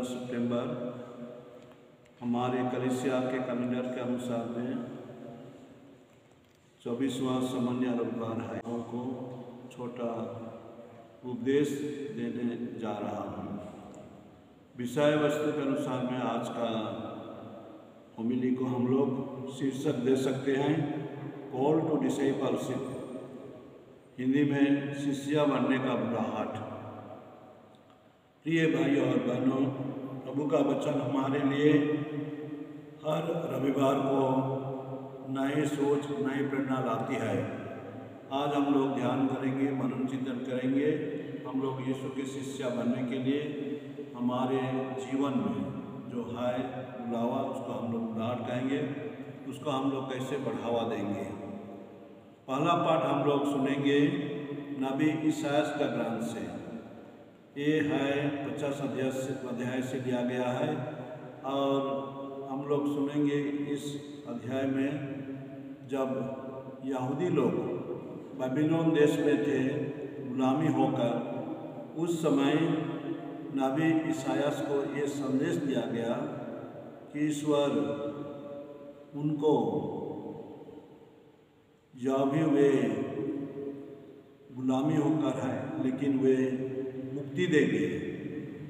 सितंबर हमारे कलीसिया के कैलेंडर के अनुसार में 24वां सामान्य रविवार है। को छोटा उपदेश देने जा रहा हूँ। विषय वस्तु के अनुसार में आज का होमिली को हम लोग शीर्षक दे सकते हैं, कॉल टू डिसाइपलशिप, हिंदी में शिष्य बनने का बुलाहट। प्रिय भाइयों और बहनों, प्रभु का वचन हमारे लिए हर रविवार को नई सोच, नई प्रेरणा लाती है। आज हम लोग ध्यान करेंगे, मनन चिंतन करेंगे। हम लोग यीशु के शिष्य बनने के लिए हमारे जीवन में जो है बुलावा, उसको हम लोग बुलाहट कहेंगे, उसको हम लोग कैसे बढ़ावा देंगे। पहला पाठ हम लोग सुनेंगे नबी इसायास का ग्रंथ से। ये है 50 अध्याय से लिया गया है और हम लोग सुनेंगे इस अध्याय में जब यहूदी लोग बाबिलोन देश में थे गुलामी होकर, उस समय नबी इसायास को ये संदेश दिया गया कि ईश्वर उनको जब भी वे गुलामी होकर है लेकिन वे मुक्ति देंगे,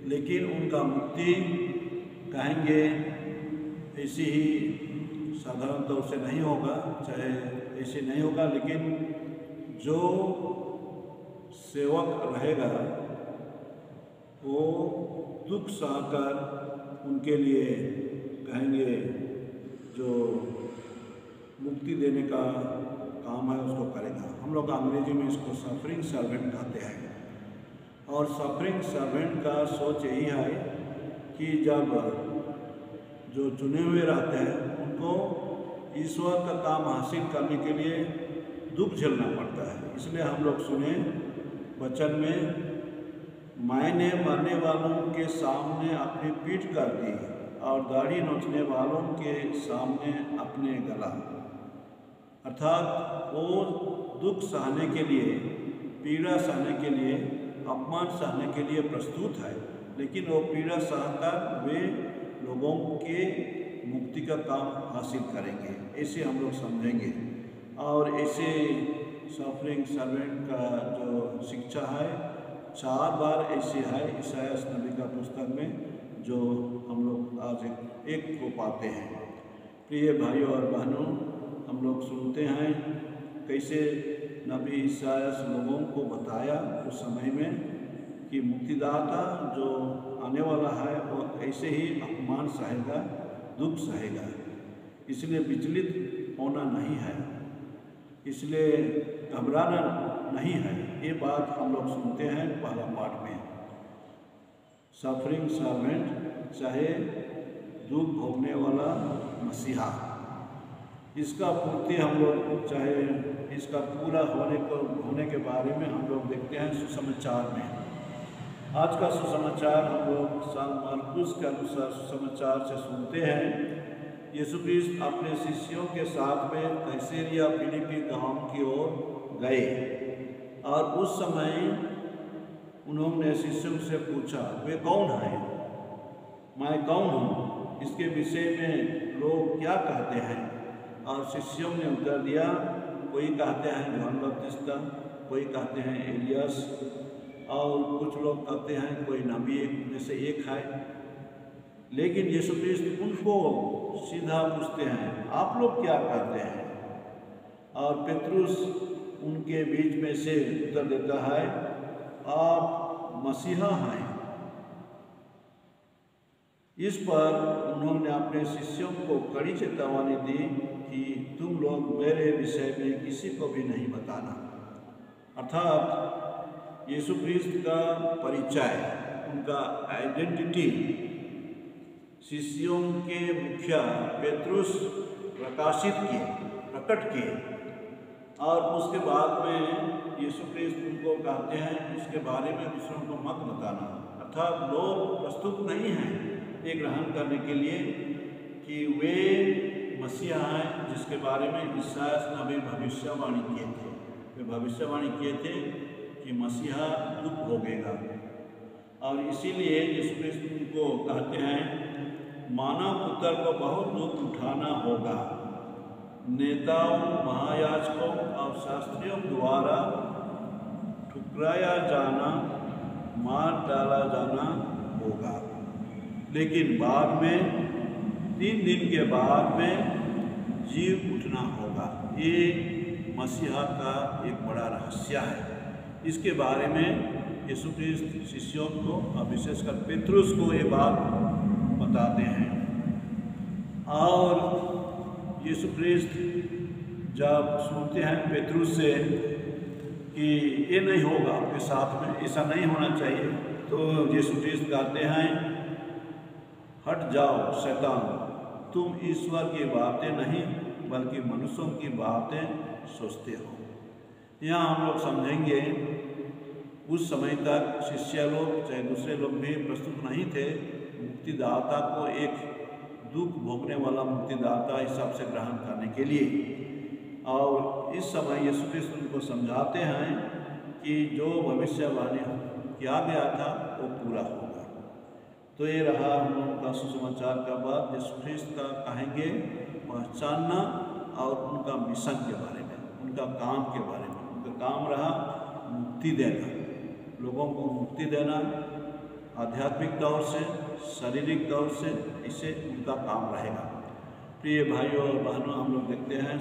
लेकिन उनका मुक्ति कहेंगे ऐसी ही साधारण तौर से नहीं होगा, चाहे ऐसे नहीं होगा, लेकिन जो सेवक रहेगा वो दुख सहकर उनके लिए कहेंगे जो मुक्ति देने का काम है उसको करेगा। हम लोग अंग्रेजी में इसको सफरिंग सर्वेंट कहते हैं। और सफरिंग सर्वेंट का सोच यही है कि जब जो चुने हुए रहते हैं उनको ईश्वर का काम हासिल करने के लिए दुख झेलना पड़ता है। इसलिए हम लोग सुने वचन में, मैंने मरने वालों के सामने अपनी पीठ कर दी और दाढ़ी नोचने वालों के सामने अपने गला। अर्थात वो दुख सहने के लिए, पीड़ा सहने के लिए, अपमान सहने के लिए प्रस्तुत है, लेकिन वो पीड़ा सहकर वे लोगों के मुक्ति का काम हासिल करेंगे, ऐसे हम लोग समझेंगे। और ऐसे सफरिंग सर्वेंट का जो शिक्षा है 4 बार ऐसे है इसायास नबी का पुस्तक में, जो हम लोग आज एक को पाते हैं। प्रिय भाइयों और बहनों, हम लोग सुनते हैं कैसे नबी इसायास लोगों को बताया उस समय में कि मुक्तिदाता जो आने वाला है वो ऐसे ही अपमान सहेगा, दुख सहेगा। इसलिए विचलित होना नहीं है, इसलिए घबराना नहीं है। ये बात हम लोग सुनते हैं पहला पाठ में। सफरिंग सर्वेंट चाहे दुख भोगने वाला मसीहा, इसका पूर्ति हम लोग चाहे इसका पूरा होने के बारे में हम लोग देखते हैं सुसमाचार में। आज का सुसमाचार हम लोग संत मरकुस के अनुसार सुसमाचार से सुनते हैं। यीशु क्रिस्त अपने शिष्यों के साथ में कैसरिया फिलिप्पी गांव की ओर गए और उस समय उन्होंने शिष्यों से पूछा, वे कौन हैं, मैं कौन हूँ, इसके विषय में लोग क्या कहते हैं। और शिष्यों ने उत्तर दिया, कोई कहते हैं जॉन बपतिस्ता, कोई कहते हैं एलियस, और कुछ लोग कहते हैं कोई नबी में से एक है। लेकिन यीशु क्रिस्त उनको सीधा पूछते हैं, आप लोग क्या कहते हैं। और पेतरुस उनके बीच में से उत्तर देता है, आप मसीहा हैं। इस पर उन्होंने अपने शिष्यों को कड़ी चेतावनी दी कि तुम लोग मेरे विषय में किसी को भी नहीं बताना। अर्थात यीशु क्रिस्त का परिचय, उनका आइडेंटिटी शिष्यों के मुखिया पेतरुस प्रकट किए। और उसके बाद में यीशु क्रिस्त उनको कहते हैं इसके बारे में दूसरों को मत बताना। अर्थात लोग प्रस्तुत नहीं हैं ये ग्रहण करने के लिए कि वे मसीहा हैं जिसके बारे में इसायास नबी भविष्यवाणी किए थे। वे भविष्यवाणी किए थे कि मसीहा दुख भोगेगा और इसीलिए यीशु क्रिस्त को कहते हैं मानव पुत्र को बहुत दुख उठाना होगा, नेताओं, महायाजकों और शास्त्रियों द्वारा ठुकराया जाना, मार डाला जाना होगा, लेकिन बाद में 3 दिन के बाद में जी उठना होगा। ये मसीहा का एक बड़ा रहस्य है। इसके बारे में यीशु क्रिस्त शिष्यों को और विशेषकर पेतरुस को ये बात बताते हैं। और यीशु क्रिस्त जब सुनते हैं पेतरुस से कि ये नहीं होगा आपके साथ में, ऐसा नहीं होना चाहिए, तो यीशु क्रिस्त कहते हैं हट जाओ शैतान, तुम ईश्वर की बातें नहीं बल्कि मनुष्यों की बातें सोचते हो। यहाँ हम लोग समझेंगे उस समय तक शिष्य लोग चाहे दूसरे लोग भी प्रस्तुत नहीं थे मुक्तिदाता को एक दुख भोगने वाला मुक्तिदाता हिसाब से ग्रहण करने के लिए। और इस समय यीशु क्रिस्त उनको समझाते हैं कि जो भविष्यवाणी किया गया था वो पूरा होगा। तो ये रहा हम लोगों का सुसमाचार का बात यीशु क्रिस्त का कहेंगे पहचानना और उनका मिशन के बारे में, उनका काम के बारे में। उनका काम रहा मुक्ति देना, लोगों को मुक्ति देना आध्यात्मिक तौर से, शारीरिक तौर से, इससे उनका काम रहेगा। प्रिय भाइयों और बहनों, हम लोग देखते हैं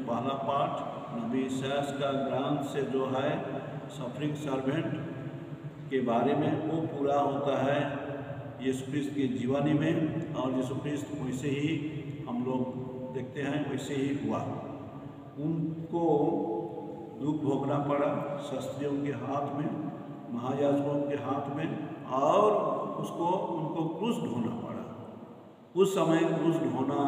पहला पाठ नबी इसाया का ग्रंथ से जो है सफरिंग सर्वेंट के बारे में वो पूरा होता है यीशु क्रिस्त की जीवनी में। और यीशु क्रिस्त वैसे ही हम लोग देखते हैं वैसे ही हुआ। उनको दुख भोगना पड़ा शास्त्रियों के हाथ में, महायाजकों के हाथ में, और उनको क्रूस ढोना पड़ा। उस समय क्रूस ढोना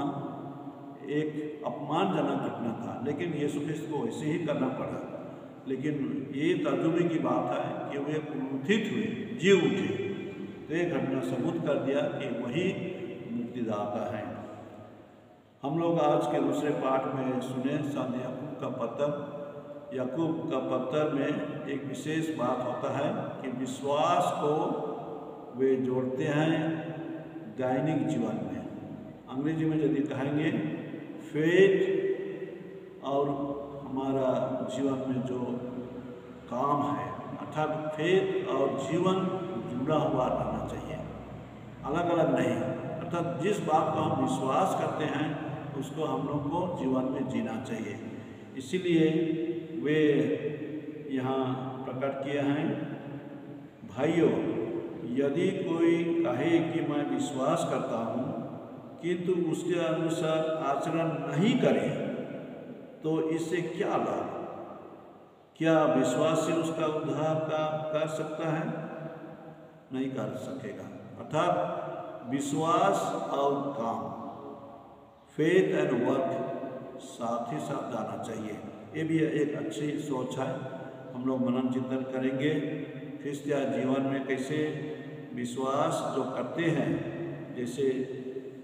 एक अपमानजनक घटना था, लेकिन यीशु क्रिस्त को वैसे ही करना पड़ा। लेकिन ये तर्जुमे की बात है कि वे क्रुसित हुए, जी उठे, तो ये घटना सबूत कर दिया कि वही मुक्तिदाता है। हम लोग आज के दूसरे पाठ में सुने संत याकूब का पत्र। याकूब का पत्र में एक विशेष बात होता है कि विश्वास को वे जोड़ते हैं दैनिक जीवन में। अंग्रेजी में यदि कहेंगे फेथ और हमारा जीवन में जो काम है, अर्थात फेथ और जीवन जुड़ा हुआ रहना चाहिए, अलग अलग नहीं। अर्थात जिस बात को हम विश्वास करते हैं उसको हम लोग को जीवन में जीना चाहिए। इसीलिए वे यहाँ प्रकट किए हैं, भाइयों यदि कोई कहे कि मैं विश्वास करता हूँ किंतु उसके अनुसार आचरण नहीं करे तो इससे क्या लाभ? क्या विश्वास से उसका उद्धार कर सकता है? नहीं कर सकेगा। अर्थात विश्वास और काम, फेथ एंड वर्क साथ ही साथ जाना चाहिए। ये भी एक अच्छी सोच है। हम लोग मनन चिंतन करेंगे क्रिस्तीय जीवन में कैसे विश्वास जो करते हैं, जैसे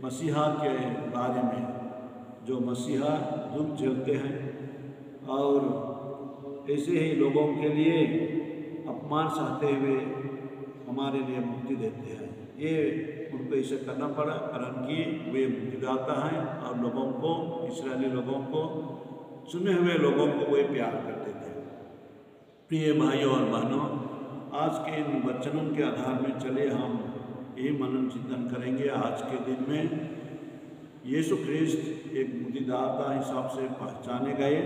मसीहा के बारे में, जो मसीहा दुख झेलते हैं और ऐसे ही लोगों के लिए अपमान सहते हुए हमारे लिए मुक्ति देते हैं। ये उनको ऐसे करना पड़ा कारण कि वे मुक्तिदाता हैं और लोगों को, इस्राएली लोगों को, चुने हुए लोगों को वे प्यार करते थे। प्रिय भाइयों और बहनों, आज के इन वचनों के आधार में चले हम यही मनन चिंतन करेंगे। आज के दिन में यीशु ख्रिस्त एक मुक्तिदाता हिसाब से पहचाने गए,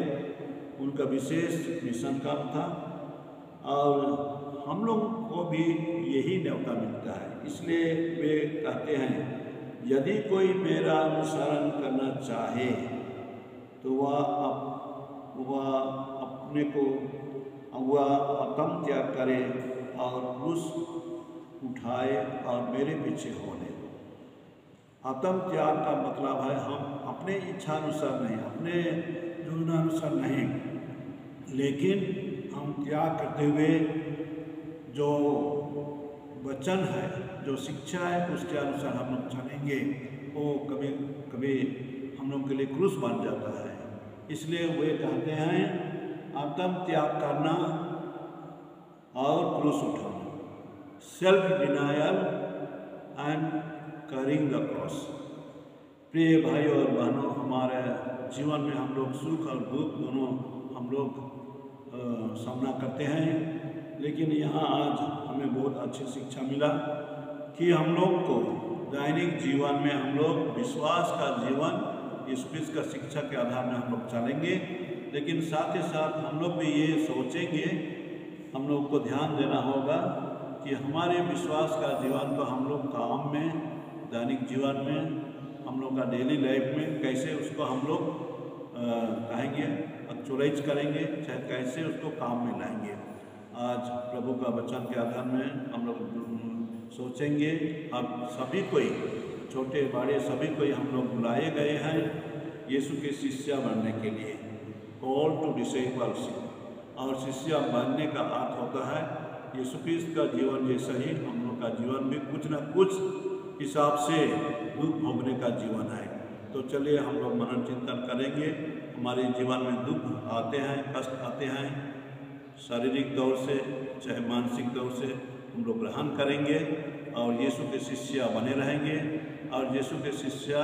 उनका विशेष मिशन काम था और हम लोग को भी यही न्योता मिलता है। इसलिए वे कहते हैं यदि कोई मेरा अनुसरण करना चाहे तो वह अपने को आत्म त्याग करे और क्रूस उठाए और मेरे पीछे हो ले। आत्म त्याग का मतलब है हम अपने इच्छा अनुसार नहीं, अपने योजनानुसार नहीं, लेकिन हम त्याग करते हुए जो वचन है, जो शिक्षा है, उसके अनुसार हम लोग चलेंगे। वो कभी कभी हम लोग के लिए क्रूस बन जाता है। इसलिए वे कहते हैं आत्म त्याग करना और क्रूस उठाना। Self denial and carrying the cross. प्रिय भाइयों और बहनों, हमारे जीवन में हम लोग सुख और दुख दोनों हम लोग सामना करते हैं, लेकिन यहाँ आज हमें बहुत अच्छी शिक्षा मिला कि हम लोग को दैनिक जीवन में हम लोग विश्वास का जीवन यीशु क्रिस्त का शिक्षा के आधार में हम लोग चलेंगे, लेकिन साथ ही साथ हम लोग भी ये सोचेंगे, हम लोग को ध्यान देना होगा कि हमारे विश्वास का जीवन को हम लोग काम में, दैनिक जीवन में, हम लोग का डेली लाइफ में कैसे उसको हम लोग कहेंगे एक्चुअलाइज करेंगे, चाहे कैसे उसको काम में लाएंगे। आज प्रभु का वचन के आधार में हम लोग सोचेंगे। अब सभी कोई, छोटे बड़े सभी कोई हम लोग बुलाए गए हैं यीशु के शिष्य बनने के लिए, कॉल टू डिसिपल्स। और शिष्य बनने का अर्थ होता है यीशु क्रिस्त का जीवन जैसा ही हम लोग का जीवन भी कुछ न कुछ हिसाब से दुख भोगने का जीवन है। तो चलिए हम लोग मनन चिंतन करेंगे। हमारे जीवन में दुख आते हैं, कष्ट आते हैं, शारीरिक तौर से चाहे मानसिक तौर से, हम लोग ग्रहण करेंगे और यीशु के शिष्य बने रहेंगे। और यीशु के शिष्य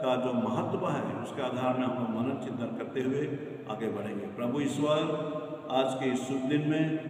का जो महत्व है उसके आधार में हम लोग मनन चिंतन करते हुए आगे बढ़ेंगे। प्रभु ईश्वर आज के इस शुभ दिन में